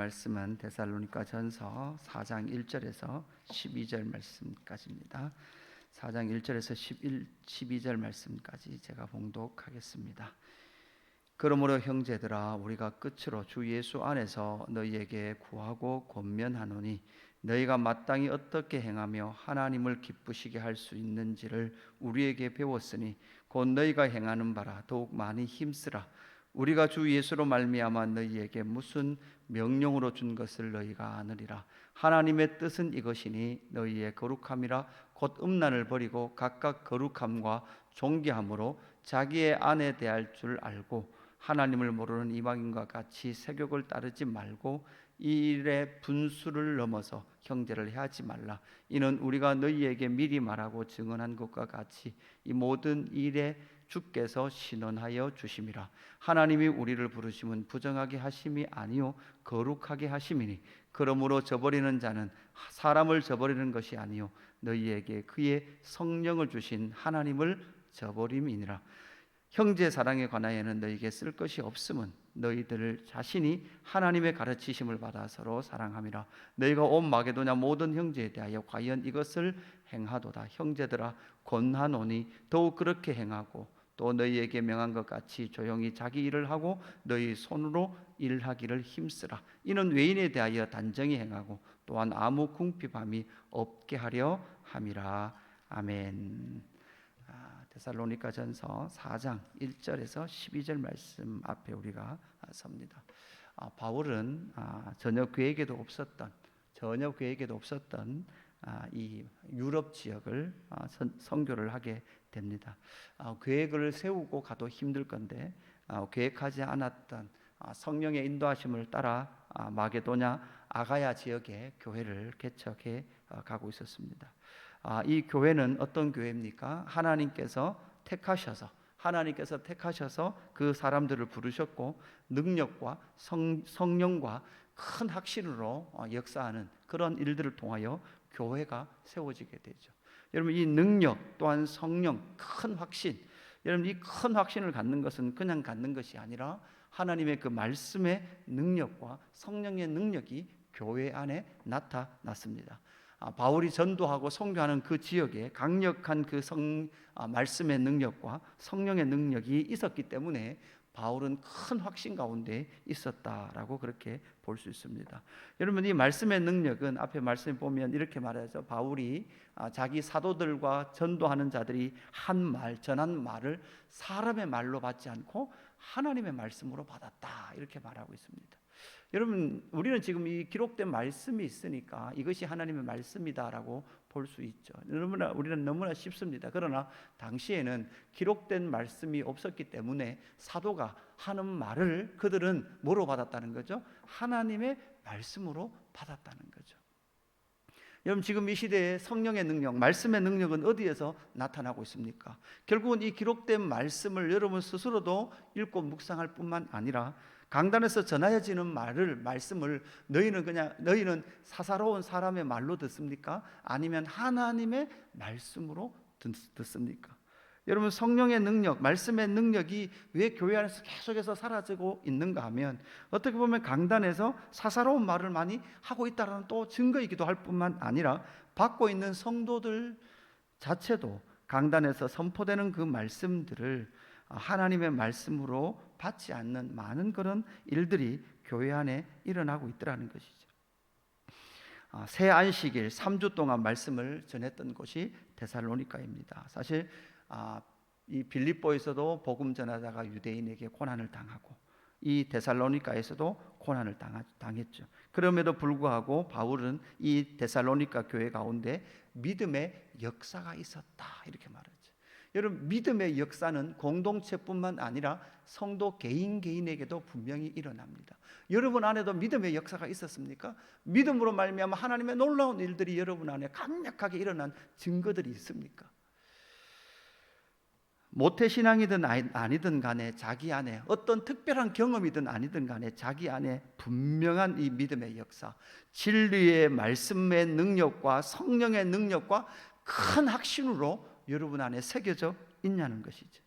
말씀은 데살로니가전서 4장 1절에서 12절 말씀까지입니다. 4장 1절에서 12절 말씀까지 제가 봉독하겠습니다. 그러므로 형제들아, 우리가 끝으로 주 예수 안에서 너희에게 구하고 권면하노니, 너희가 마땅히 어떻게 행하며 하나님을 기쁘시게 할 수 있는지를 우리에게 배웠으니 곧 너희가 행하는 바라 더욱 많이 힘쓰라. 우리가 주 예수로 말미암아 너희에게 무슨 명령으로 준 것을 너희가 아느리라. 하나님의 뜻은 이것이니 너희의 거룩함이라 곧 음란을 버리고 각각 거룩함과 존귀함으로 자기의 아내 대할 줄 알고, 하나님을 모르는 이방인과 같이 세욕을 따르지 말고 이 일의 분수를 넘어서 형제를 해하지 말라. 이는 우리가 너희에게 미리 말하고 증언한 것과 같이 이 모든 일에 주께서 신원하여 주심이라. 하나님이 우리를 부르심은 부정하게 하심이 아니요 거룩하게 하심이니, 그러므로 저버리는 자는 사람을 저버리는 것이 아니요 너희에게 그의 성령을 주신 하나님을 저버림이니라. 형제 사랑에 관하여는 너희에게 쓸 것이 없음은 너희들 자신이 하나님의 가르치심을 받아 서로 사랑함이라. 너희가 온 마게도냐 모든 형제에 대하여 과연 이것을 행하도다. 형제들아, 권하노니 더욱 그렇게 행하고, 또 너희에게 명한 것 같이 조용히 자기 일을 하고 너희 손으로 일하기를 힘쓰라. 이는 외인에 대하여 단정히 행하고 또한 아무 궁핍함이 없게 하려 함이라. 아멘. 데살로니가전서 4장 1절에서 12절 말씀 앞에 우리가 섭니다. 바울은 전혀 계획에도 없었던 이 유럽 지역을 선교를 하게 됩니다. 계획을 세우고 가도 힘들 건데 계획하지 않았던 성령의 인도하심을 따라 마게도냐 아가야 지역에 교회를 개척해 가고 있었습니다. 이 교회는 어떤 교회입니까? 하나님께서 택하셔서 그 사람들을 부르셨고 능력과 성령과 큰 확신으로 역사하는 그런 일들을 통하여 교회가 세워지게 되죠. 여러분, 이 능력 또한 성령, 큰 확신, 여러분 이 큰 확신을 갖는 것은 그냥 갖는 것이 아니라 하나님의 그 말씀의 능력과 성령의 능력이 교회 안에 나타났습니다. 바울이 전도하고 선교하는 그 지역에 강력한 그 말씀의 능력과 성령의 능력이 있었기 때문에 바울은 큰 확신 가운데 있었다라고 그렇게 볼 수 있습니다. 여러분, 이 말씀의 능력은 앞에 말씀에 보면 이렇게 말하죠. 바울이 자기 사도들과 전도하는 자들이 전한 말을 사람의 말로 받지 않고 하나님의 말씀으로 받았다, 이렇게 말하고 있습니다. 여러분, 우리는 지금 이 기록된 말씀이 있으니까 이것이 하나님의 말씀이다라고 볼 수 있죠. 우리는 너무나 쉽습니다. 그러나 당시에는 기록된 말씀이 없었기 때문에 사도가 하는 말을 그들은 뭐로 받았다는 거죠? 하나님의 말씀으로 받았다는 거죠. 여러분, 지금 이 시대에 성령의 능력, 말씀의 능력은 어디에서 나타나고 있습니까? 결국은 이 기록된 말씀을 여러분 스스로도 읽고 묵상할 뿐만 아니라 강단에서 전하여지는 말씀을 너희는 사사로운 사람의 말로 듣습니까? 아니면 하나님의 말씀으로 듣습니까? 여러분, 성령의 능력, 말씀의 능력이 왜 교회 안에서 계속해서 사라지고 있는가 하면 어떻게 보면 강단에서 사사로운 말을 많이 하고 있다는 또 증거이기도 할 뿐만 아니라 받고 있는 성도들 자체도 강단에서 선포되는 그 말씀들을 하나님의 말씀으로 받지 않는 많은 그런 일들이 교회 안에 일어나고 있더라는 것이죠. 새 안식일 3주 동안 말씀을 전했던 곳이 데살로니가입니다. 사실 이 빌립보에서도 복음 전하다가 유대인에게 고난을 당하고 이 데살로니가에서도 고난을 당했죠. 그럼에도 불구하고 바울은 이 데살로니가 교회 가운데 믿음의 역사가 있었다, 이렇게 말하죠. 여러분, 믿음의 역사는 공동체뿐만 아니라 성도 개인에게도 분명히 일어납니다. 여러분 안에도 믿음의 역사가 있었습니까? 믿음으로 말미암아 하나님의 놀라운 일들이 여러분 안에 강력하게 일어난 증거들이 있습니까? 모태신앙이든 아니든 간에 자기 안에 어떤 특별한 경험이든 아니든 간에 자기 안에 분명한 이 믿음의 역사, 진리의 말씀의 능력과 성령의 능력과 큰 확신으로 여러분 안에 새겨져 있냐는 것이죠.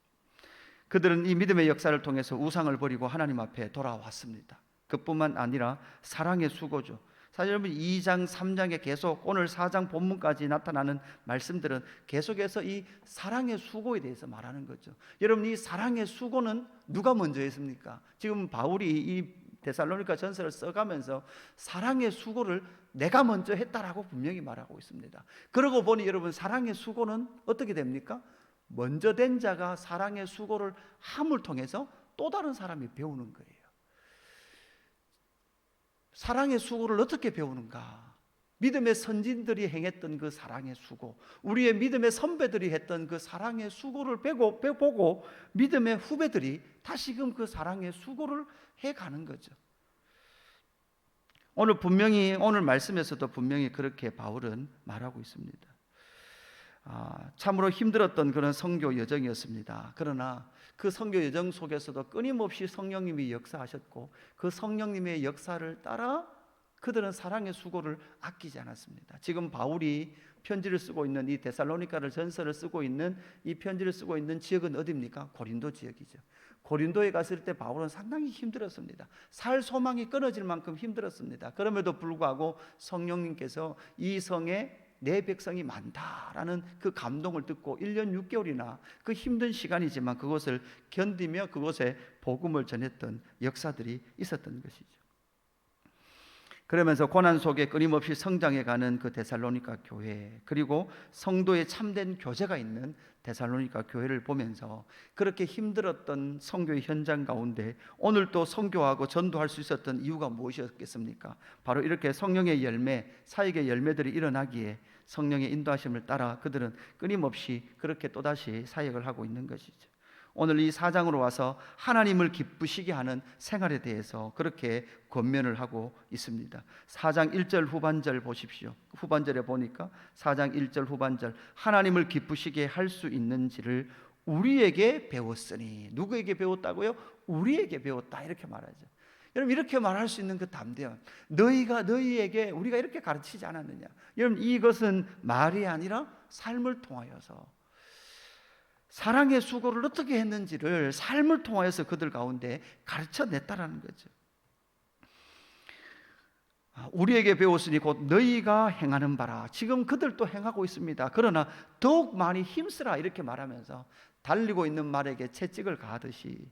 그들은 이 믿음의 역사를 통해서 우상을 버리고 하나님 앞에 돌아왔습니다. 그뿐만 아니라 사랑의 수고죠. 사실 여러분 2장 3장에 계속 오늘 4장 본문까지 나타나는 말씀들은 계속해서 이 사랑의 수고에 대해서 말하는 거죠. 여러분 이 사랑의 수고는 누가 먼저 했습니까? 지금 바울이 이 데살로니가 전서를 써가면서 사랑의 수고를 내가 먼저 했다라고 분명히 말하고 있습니다. 그러고 보니 여러분 사랑의 수고는 어떻게 됩니까? 먼저 된 자가 사랑의 수고를 함을 통해서 또 다른 사람이 배우는 거예요. 사랑의 수고를 어떻게 배우는가? 믿음의 선진들이 행했던 그 사랑의 수고, 우리의 믿음의 선배들이 했던 그 사랑의 수고를 보고 믿음의 후배들이 다시금 그 사랑의 수고를 해가는 거죠. 오늘 말씀에서도 분명히 그렇게 바울은 말하고 있습니다. 참으로 힘들었던 그런 선교 여정이었습니다. 그러나 그 선교 여정 속에서도 끊임없이 성령님이 역사하셨고 그 성령님의 역사를 따라 그들은 사랑의 수고를 아끼지 않았습니다. 지금 바울이 편지를 쓰고 있는 이 데살로니가를 전서를 쓰고 있는 이 편지를 쓰고 있는 지역은 어디입니까? 고린도 지역이죠. 고린도에 갔을 때 바울은 상당히 힘들었습니다. 살 소망이 끊어질 만큼 힘들었습니다. 그럼에도 불구하고 성령님께서 이 성에 내 백성이 많다라는 그 감동을 듣고 1년 6개월이나 그 힘든 시간이지만 그것을 견디며 그곳에 복음을 전했던 역사들이 있었던 것이죠. 그러면서 고난 속에 끊임없이 성장해가는 그 데살로니가 교회, 그리고 성도의 참된 교제가 있는 데살로니가 교회를 보면서 그렇게 힘들었던 선교의 현장 가운데 오늘 또 선교하고 전도할 수 있었던 이유가 무엇이었겠습니까? 바로 이렇게 성령의 열매, 사역의 열매들이 일어나기에 성령의 인도하심을 따라 그들은 끊임없이 그렇게 또다시 사역을 하고 있는 것이죠. 오늘 이 4장으로 와서 하나님을 기쁘시게 하는 생활에 대해서 그렇게 권면을 하고 있습니다. 4장 1절 후반절 보십시오. 후반절에 보니까 4장 1절 후반절, 하나님을 기쁘시게 할 수 있는지를 우리에게 배웠으니. 누구에게 배웠다고요? 우리에게 배웠다, 이렇게 말하죠. 여러분 이렇게 말할 수 있는 그 담대함, 너희에게 우리가 이렇게 가르치지 않았느냐. 여러분 이것은 말이 아니라 삶을 통하여서 사랑의 수고를 어떻게 했는지를 삶을 통하여서 그들 가운데 가르쳐냈다라는 거죠. 우리에게 배웠으니 곧 너희가 행하는 바라. 지금 그들도 행하고 있습니다. 그러나 더욱 많이 힘쓰라, 이렇게 말하면서 달리고 있는 말에게 채찍을 가하듯이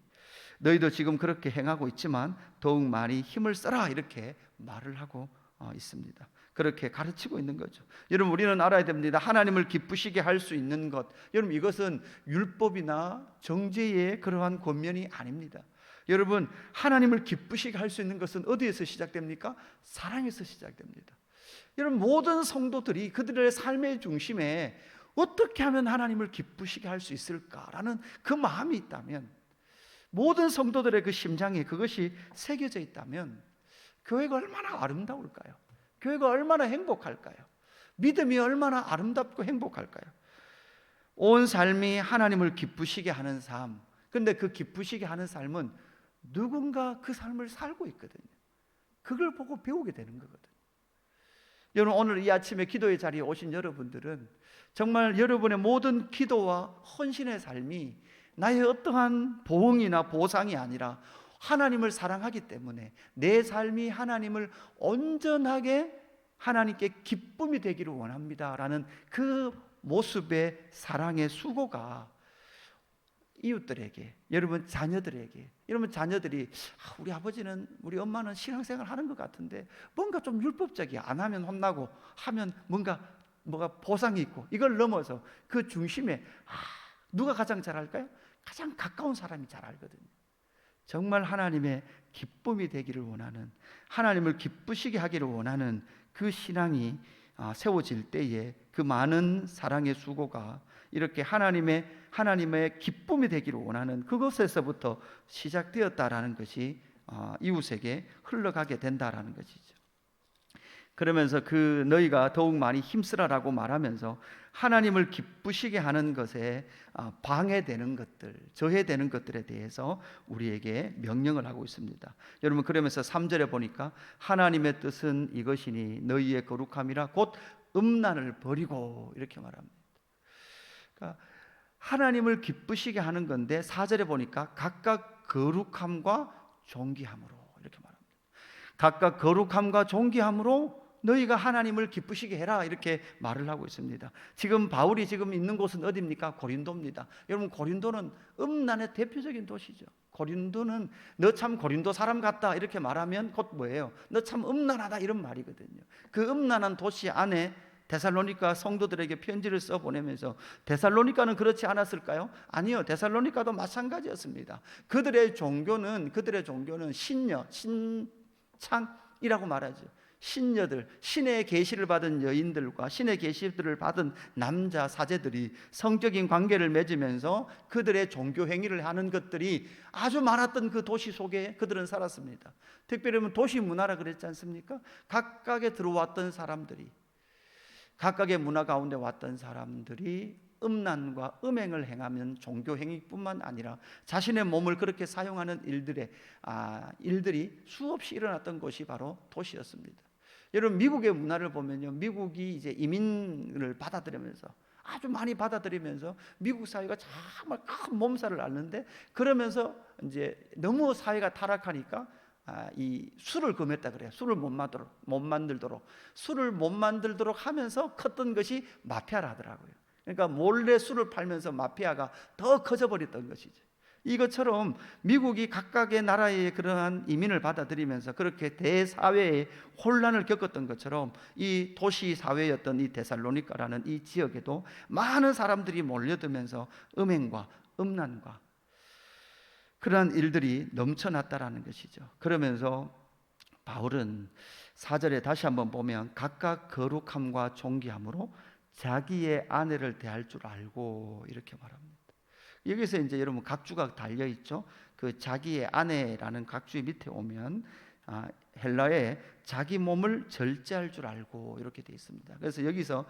너희도 지금 그렇게 행하고 있지만 더욱 많이 힘을 써라, 이렇게 말을 하고 있습니다. 그렇게 가르치고 있는 거죠. 여러분 우리는 알아야 됩니다. 하나님을 기쁘시게 할 수 있는 것, 여러분 이것은 율법이나 정죄의 그러한 권면이 아닙니다. 여러분 하나님을 기쁘시게 할 수 있는 것은 어디에서 시작됩니까? 사랑에서 시작됩니다. 여러분 모든 성도들이 그들의 삶의 중심에 어떻게 하면 하나님을 기쁘시게 할 수 있을까라는 그 마음이 있다면, 모든 성도들의 그 심장에 그것이 새겨져 있다면 교회가 얼마나 아름다울까요? 교회가 얼마나 행복할까요? 믿음이 얼마나 아름답고 행복할까요? 온 삶이 하나님을 기쁘시게 하는 삶. 근데 그 기쁘시게 하는 삶은 누군가 그 삶을 살고 있거든요. 그걸 보고 배우게 되는 거거든요. 여러분 오늘 이 아침에 기도의 자리에 오신 여러분들은 정말 여러분의 모든 기도와 헌신의 삶이 나의 어떠한 보응이나 보상이 아니라 하나님을 사랑하기 때문에 내 삶이 하나님을 온전하게 하나님께 기쁨이 되기를 원합니다라는 그 모습의 사랑의 수고가 이웃들에게, 여러분 자녀들에게, 여러분 자녀들이 우리 아버지는, 우리 엄마는 신앙생활 하는 것 같은데 뭔가 좀 율법적이야, 안 하면 혼나고 하면 뭐가 보상이 있고, 이걸 넘어서 그 중심에 누가 가장 잘 알까요? 가장 가까운 사람이 잘 알거든요. 정말 하나님의 기쁨이 되기를 원하는, 하나님을 기쁘시게 하기를 원하는 그 신앙이 세워질 때에 그 많은 사랑의 수고가 이렇게 하나님의 기쁨이 되기를 원하는 그것에서부터 시작되었다라는 것이 이웃에게 흘러가게 된다라는 것이죠. 그러면서 그 너희가 더욱 많이 힘쓰라라고 말하면서 하나님을 기쁘시게 하는 것에 방해되는 것들, 저해되는 것들에 대해서 우리에게 명령을 하고 있습니다. 여러분 그러면서 3절에 보니까 하나님의 뜻은 이것이니 너희의 거룩함이라 곧 음란을 버리고, 이렇게 말합니다. 그러니까 하나님을 기쁘시게 하는 건데 4절에 보니까 각각 거룩함과 존귀함으로, 이렇게 말합니다. 각각 거룩함과 존귀함으로 너희가 하나님을 기쁘시게 해라, 이렇게 말을 하고 있습니다. 지금 바울이 지금 있는 곳은 어디입니까? 고린도입니다. 여러분, 고린도는 음란의 대표적인 도시죠. 고린도는 너 참 고린도 사람 같다 이렇게 말하면 곧 뭐예요? 너 참 음란하다, 이런 말이거든요. 그 음란한 도시 안에 데살로니가 성도들에게 편지를 써보내면서, 데살로니가는 그렇지 않았을까요? 아니요, 데살로니가도 마찬가지였습니다. 그들의 종교는 신녀, 신창이라고 말하죠. 신녀들, 신의 계시를 받은 여인들과 신의 계시들을 받은 남자 사제들이 성적인 관계를 맺으면서 그들의 종교 행위를 하는 것들이 아주 많았던 그 도시 속에 그들은 살았습니다. 특별히 도시 문화라 그랬지 않습니까? 각각의 들어왔던 사람들이, 각각의 문화 가운데 왔던 사람들이 음란과 음행을 행하면 종교 행위뿐만 아니라 자신의 몸을 그렇게 사용하는 일들이 수없이 일어났던 곳이 바로 도시였습니다. 여러분, 미국의 문화를 보면요, 미국이 이제 이민을 받아들이면서, 아주 많이 받아들이면서 미국 사회가 정말 큰 몸살을 앓는데, 그러면서 이제 너무 사회가 타락하니까 이 술을 금했다 그래요. 술을 못 만들도록 하면서 컸던 것이 마피아라 하더라고요. 그러니까 몰래 술을 팔면서 마피아가 더 커져 버렸던 것이죠. 이것처럼 미국이 각각의 나라의 그러한 이민을 받아들이면서 그렇게 대사회의 혼란을 겪었던 것처럼, 이 도시 사회였던 이 데살로니가라는 이 지역에도 많은 사람들이 몰려들면서 음행과 음란과 그러한 일들이 넘쳐났다라는 것이죠. 그러면서 바울은 4절에 다시 한번 보면, 각각 거룩함과 존귀함으로 자기의 아내를 대할 줄 알고, 이렇게 말합니다. 여기서 이제 여러분 각주가 달려 있죠. 그 자기의 아내라는 각주의 밑에 오면 헬라에 자기 몸을 절제할 줄 알고, 이렇게 되어 있습니다. 그래서 여기서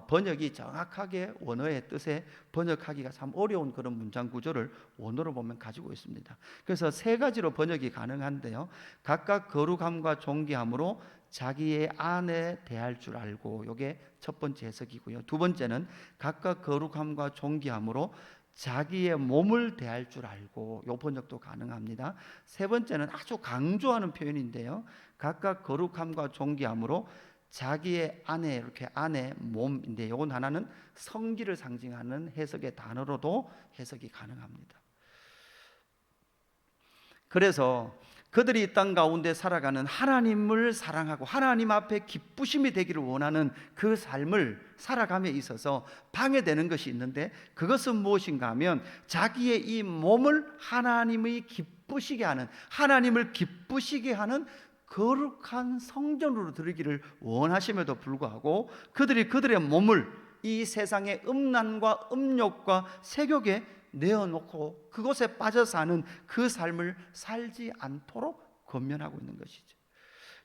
번역이 정확하게 원어의 뜻에 번역하기가 참 어려운 그런 문장 구조를 원어로 보면 가지고 있습니다. 그래서 세 가지로 번역이 가능한데요, 각각 거룩함과 존귀함으로 자기의 아내 대할 줄 알고, 이게 첫 번째 해석이고요. 두 번째는 각각 거룩함과 존귀함으로 자기의 몸을 대할 줄 알고, 이 번역도 가능합니다. 세 번째는 아주 강조하는 표현인데요, 각각 거룩함과 존귀함으로 자기의 아내, 이렇게 아내 몸인데, 이건 하나는 성기를 상징하는 해석의 단어로도 해석이 가능합니다. 그래서 그들이 이 땅 가운데 살아가는, 하나님을 사랑하고 하나님 앞에 기쁘심이 되기를 원하는 그 삶을 살아감에 있어서 방해되는 것이 있는데, 그것은 무엇인가 하면 자기의 이 몸을 하나님을 기쁘시게 하는 거룩한 성전으로 드리기를 원하심에도 불구하고, 그들이 그들의 몸을 이 세상의 음란과 음욕과 세욕에 내어놓고 그곳에 빠져 사는 그 삶을 살지 않도록 권면하고 있는 것이죠.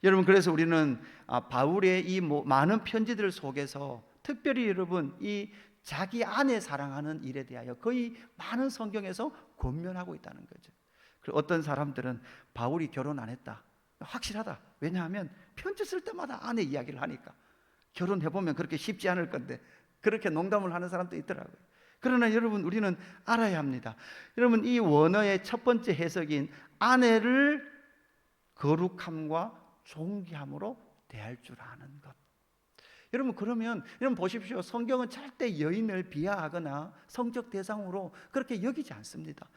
여러분, 그래서 우리는 바울의 이 많은 편지들 속에서 특별히 여러분 이 자기 아내 사랑하는 일에 대하여 거의 많은 성경에서 권면하고 있다는 거죠. 그리고 어떤 사람들은 바울이 결혼 안 했다, 확실하다. 왜냐하면 편지 쓸 때마다 아내 이야기를 하니까 결혼해보면 그렇게 쉽지 않을 건데, 그렇게 농담을 하는 사람도 있더라고요. 그러나 여러분, 우리는 알아야 합니다. 여러분, 이 원어의 첫 번째 해석인 아내를 거룩함과 존귀함으로 대할 줄 아는 것. 여러분, 그러면 여러분 보십시오. 성경은 절대 여인을 비하하거나 성적 대상으로 그렇게 여기지 않습니다.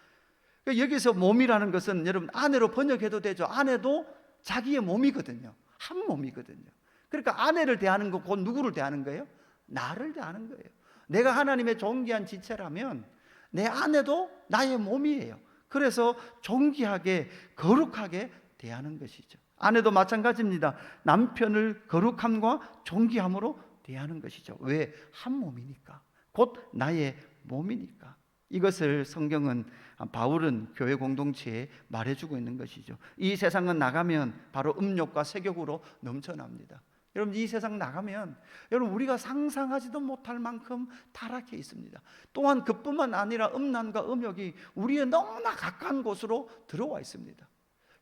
여기서 몸이라는 것은 여러분 아내로 번역해도 되죠. 아내도 자기의 몸이거든요. 한 몸이거든요. 그러니까 아내를 대하는 거, 곧 누구를 대하는 거예요? 나를 대하는 거예요. 내가 하나님의 존귀한 지체라면 내 아내도 나의 몸이에요. 그래서 존귀하게 거룩하게 대하는 것이죠. 아내도 마찬가지입니다. 남편을 거룩함과 존귀함으로 대하는 것이죠. 왜? 한 몸이니까, 곧 나의 몸이니까. 이것을 성경은, 바울은 교회 공동체에 말해주고 있는 것이죠. 이 세상은 나가면 바로 음욕과 세욕으로 넘쳐납니다. 여러분, 이 세상 나가면 여러분 우리가 상상하지도 못할 만큼 타락해 있습니다. 또한 그뿐만 아니라 음란과 음욕이 우리의 너무나 가까운 곳으로 들어와 있습니다.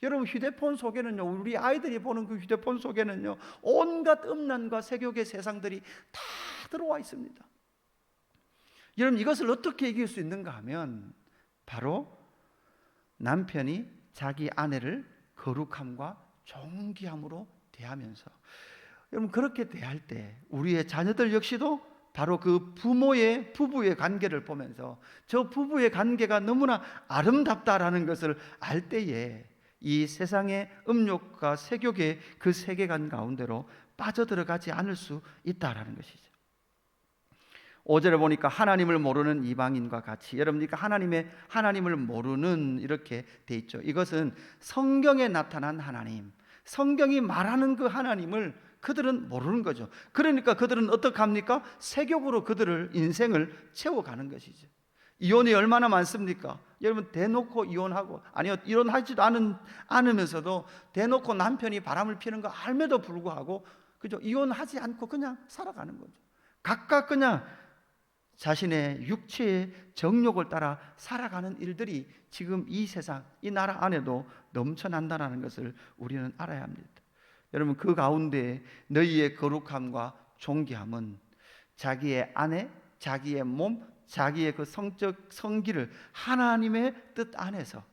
여러분, 휴대폰 속에는요, 우리 아이들이 보는 그 휴대폰 속에는요, 온갖 음란과 세욕의 세상들이 다 들어와 있습니다. 여러분, 이것을 어떻게 이길 수 있는가 하면 바로 남편이 자기 아내를 거룩함과 존귀함으로 대하면서, 여러분 그렇게 대할 때 우리의 자녀들 역시도 바로 그 부부의 관계를 보면서 저 부부의 관계가 너무나 아름답다라는 것을 알 때에 이 세상의 음욕과 세욕의 그 세계관 가운데로 빠져들어가지 않을 수 있다라는 것이죠. 5절에 보니까 하나님을 모르는 이방인과 같이, 여러분 그러니까 하나님을 모르는 이렇게 돼 있죠. 이것은 성경에 나타난 하나님, 성경이 말하는 그 하나님을 그들은 모르는 거죠. 그러니까 그들은 어떻게 합니까? 세욕으로 그들을 인생을 채워가는 것이죠. 이혼이 얼마나 많습니까? 여러분 대놓고 이혼하고, 아니요 이혼하지도 않으면서도 대놓고 남편이 바람을 피는 거 알면도 불구하고 그죠? 이혼하지 않고 그냥 살아가는 거죠. 각각 그냥 자신의 육체의 정욕을 따라 살아가는 일들이 지금 이 세상, 이 나라 안에도 넘쳐난다는 것을 우리는 알아야 합니다. 여러분 그 가운데 너희의 거룩함과 존귀함은 자기의 아내, 자기의 몸, 자기의 그 성적 성기를 하나님의 뜻 안에서,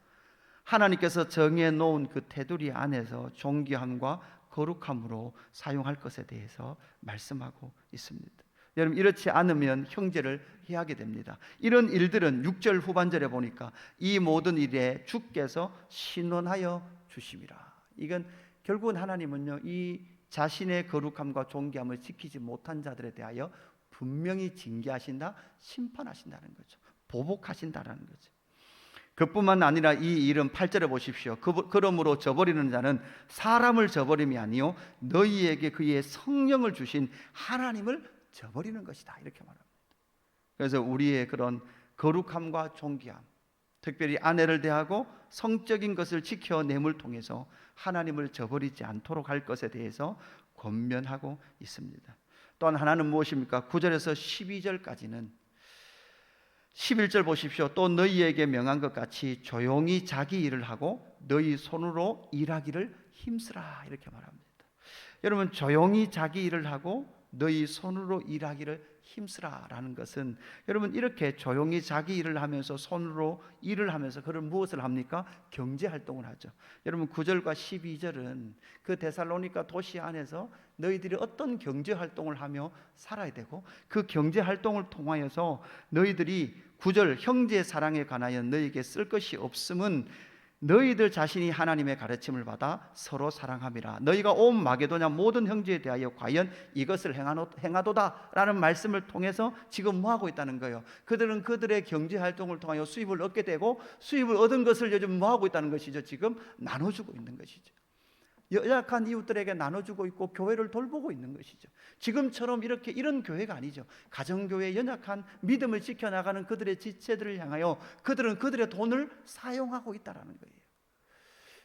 하나님께서 정해 놓은 그 테두리 안에서 존귀함과 거룩함으로 사용할 것에 대해서 말씀하고 있습니다. 여러분 이렇지 않으면 형제를 해하게 됩니다. 이런 일들은 6절 후반절에 보니까 이 모든 일에 주께서 신원하여 주심이라. 이건 결국은 하나님은요, 이 자신의 거룩함과 존귀함을 지키지 못한 자들에 대하여 분명히 징계하신다, 심판하신다는 거죠. 보복하신다는 거죠. 그뿐만 아니라 이 일은 8절에 보십시오. 그러므로 저버리는 자는 사람을 저버림이 아니요 너희에게 그의 성령을 주신 하나님을 저버리는 것이다, 이렇게 말합니다. 그래서 우리의 그런 거룩함과 존귀함, 특별히 아내를 대하고 성적인 것을 지켜냄을 통해서 하나님을 저버리지 않도록 할 것에 대해서 권면하고 있습니다. 또한 하나는 무엇입니까? 9절에서 12절까지는 11절 보십시오. 또 너희에게 명한 것 같이 조용히 자기 일을 하고 너희 손으로 일하기를 힘쓰라, 이렇게 말합니다. 여러분 조용히 자기 일을 하고 너희 손으로 일하기를 힘쓰라라는 것은, 여러분 이렇게 조용히 자기 일을 하면서 손으로 일을 하면서 그런 무엇을 합니까? 경제 활동을 하죠. 여러분 9절과 12절은 그 데살로니가 도시 안에서 너희들이 어떤 경제 활동을 하며 살아야 되고, 그 경제 활동을 통하여서 너희들이 9절 형제 사랑에 관하여 너희에게 쓸 것이 없음은 너희들 자신이 하나님의 가르침을 받아 서로 사랑함이라. 너희가 온 마게도냐 모든 형제에 대하여 과연 이것을 행하도다 라는 말씀을 통해서 지금 뭐 하고 있다는 거예요? 그들은 그들의 경제 활동을 통하여 수입을 얻게 되고, 수입을 얻은 것을 요즘 뭐 하고 있다는 것이죠? 지금 나눠주고 있는 것이죠. 연약한 이웃들에게 나눠주고 있고 교회를 돌보고 있는 것이죠. 지금처럼 이런 교회가 아니죠. 가정교회, 연약한 믿음을 지켜나가는 그들의 지체들을 향하여 그들은 그들의 돈을 사용하고 있다는 거예요.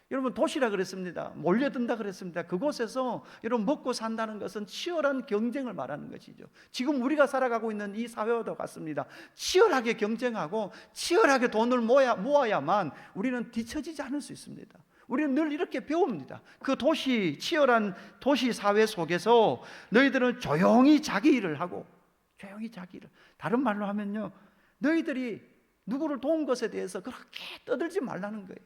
여러분 도시라 그랬습니다. 몰려든다 그랬습니다. 그곳에서 여러분 먹고 산다는 것은 치열한 경쟁을 말하는 것이죠. 지금 우리가 살아가고 있는 이 사회와도 같습니다. 치열하게 경쟁하고 치열하게 돈을 모아야만 우리는 뒤처지지 않을 수 있습니다. 우리는 늘 이렇게 배웁니다. 그 치열한 도시 사회 속에서 너희들은 조용히 자기 일을 하고, 조용히 자기 일을, 다른 말로 하면요, 너희들이 누구를 도운 것에 대해서 그렇게 떠들지 말라는 거예요.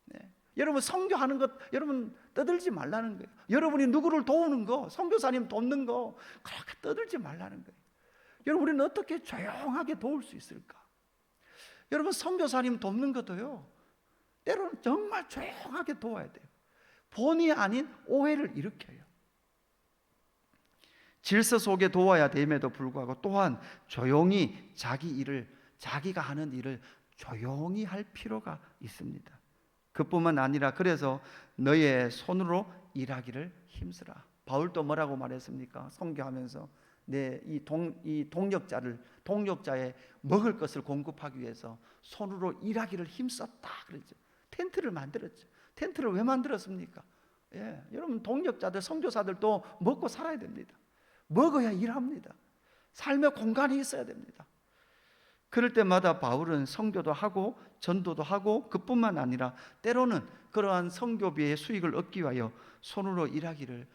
네. 여러분 선교하는 것, 여러분 떠들지 말라는 거예요. 여러분이 누구를 도우는 거, 선교사님 돕는 거 그렇게 떠들지 말라는 거예요. 여러분 우리는 어떻게 조용하게 도울 수 있을까? 여러분 선교사님 돕는 것도요, 때로는 정말 조용하게 도와야 돼요. 본의 아닌 오해를 일으켜요. 질서 속에 도와야 됨에도 불구하고 또한 조용히 자기가 하는 일을 조용히 할 필요가 있습니다. 그뿐만 아니라 그래서 너의 손으로 일하기를 힘쓰라. 바울도 뭐라고 말했습니까? 선교하면서 이 동역자의 먹을 것을 공급하기 위해서 손으로 일하기를 힘썼다 그랬죠. 텐트를 만들었죠. 텐트를 왜 만들었습니까? 여러분 동역자들, 선교사들도 먹고 살아야 됩니다. 먹어야 일합니다. 삶의 공간이 있어야 됩니다. 그럴 때마다 바울은 선교도 하고 전도도 하고, 그뿐만 아니라 때로는 그러한 선교비의 수익을 얻기 위하여 손으로 일하기를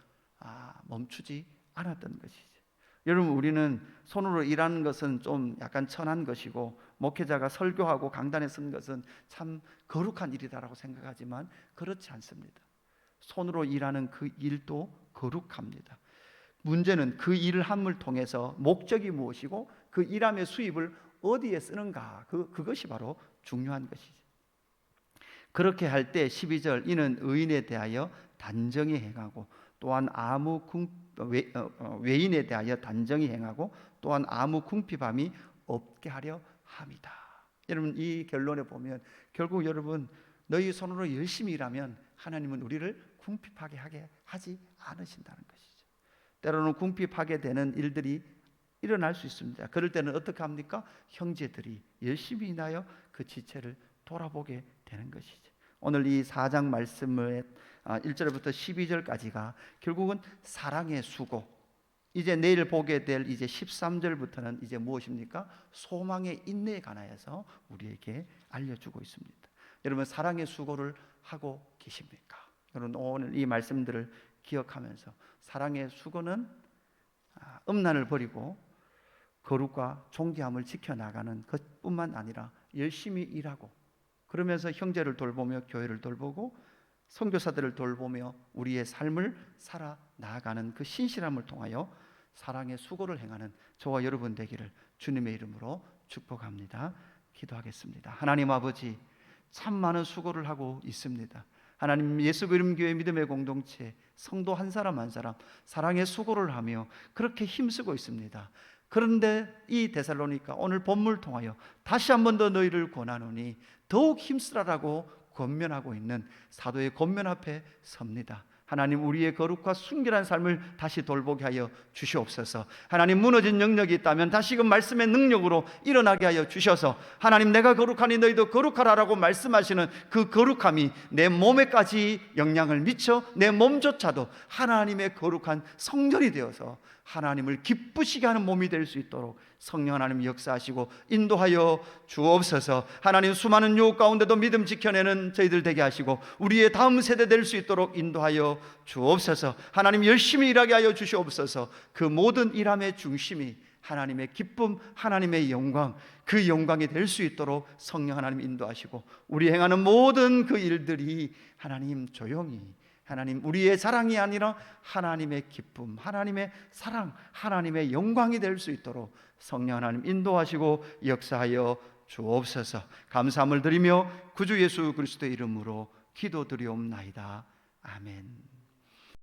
멈추지 않았던 것이죠. 여러분 우리는 손으로 일하는 것은 좀 약간 천한 것이고, 목회자가 설교하고 강단에 서는 것은 참 거룩한 일이다라고 생각하지만 그렇지 않습니다. 손으로 일하는 그 일도 거룩합니다. 문제는 그 일을 함을 통해서 목적이 무엇이고 그 일함의 수입을 어디에 쓰는가, 그것이 바로 중요한 것이죠. 그렇게 할 때 12절, 이는 의인에 대하여 단정히 행하고 또한 외인에 대하여 단정히 행하고 또한 아무 궁핍함이 없게 하려 함이다. 여러분, 이 결론에 보면 결국 여러분, 너희 손으로 열심히 일하면 하나님은 우리를 궁핍하게 하지 않으신다는 것이죠. 때로는 궁핍하게 되는 일들이 일어날 수 있습니다. 그럴 때는 어떻게 합니까? 형제들이 열심히 인하여 그 지체를 돌아보게 되는 것이죠. 오늘 이 4장 말씀의 1절부터 12절까지가 결국은 사랑의 수고, 이제 내일 보게 될 이제 13절부터는 이제 무엇입니까? 소망의 인내에 관하여서 우리에게 알려주고 있습니다. 여러분, 사랑의 수고를 하고 계십니까? 여러분, 오늘 이 말씀들을 기억하면서 사랑의 수고는 음란을 버리고 거룩과 존귀함을 지켜나가는 것뿐만 아니라 열심히 일하고, 그러면서 형제를 돌보며 교회를 돌보고 선교사들을 돌보며 우리의 삶을 살아 나아가는 그 신실함을 통하여 사랑의 수고를 행하는 저와 여러분 되기를 주님의 이름으로 축복합니다. 기도하겠습니다. 하나님 아버지, 참 많은 수고를 하고 있습니다. 하나님, 예수 그리스도 교회 믿음의 공동체 성도 한 사람 한 사람 사랑의 수고를 하며 그렇게 힘쓰고 있습니다. 그런데 이 데살로니가 오늘 본문을 통하여 다시 한 번 더 너희를 권하노니 더욱 힘쓰라라고 권면하고 있는 사도의 권면 앞에 섭니다. 하나님, 우리의 거룩과 순결한 삶을 다시 돌보게 하여 주시옵소서. 하나님, 무너진 영역이 있다면 다시금 말씀의 능력으로 일어나게 하여 주셔서 하나님, 내가 거룩하니 너희도 거룩하라라고 말씀하시는 그 거룩함이 내 몸에까지 영향을 미쳐 내 몸조차도 하나님의 거룩한 성전이 되어서 하나님을 기쁘시게 하는 몸이 될 수 있도록 성령 하나님 역사하시고 인도하여 주옵소서. 하나님, 수많은 유혹 가운데도 믿음 지켜내는 저희들 되게 하시고 우리의 다음 세대 될 수 있도록 인도하여 주옵소서. 하나님, 열심히 일하게 하여 주시옵소서. 그 모든 일함의 중심이 하나님의 기쁨, 하나님의 영광, 그 영광이 될 수 있도록 성령 하나님 인도하시고 우리 행하는 모든 그 일들이 하나님 조용히 하나님 우리의 자랑이 아니라 하나님의 기쁨, 하나님의 사랑, 하나님의 영광이 될 수 있도록 성령 하나님 인도하시고 역사하여 주옵소서. 감사함을 드리며 구주 예수 그리스도의 이름으로 기도드리옵나이다. 아멘.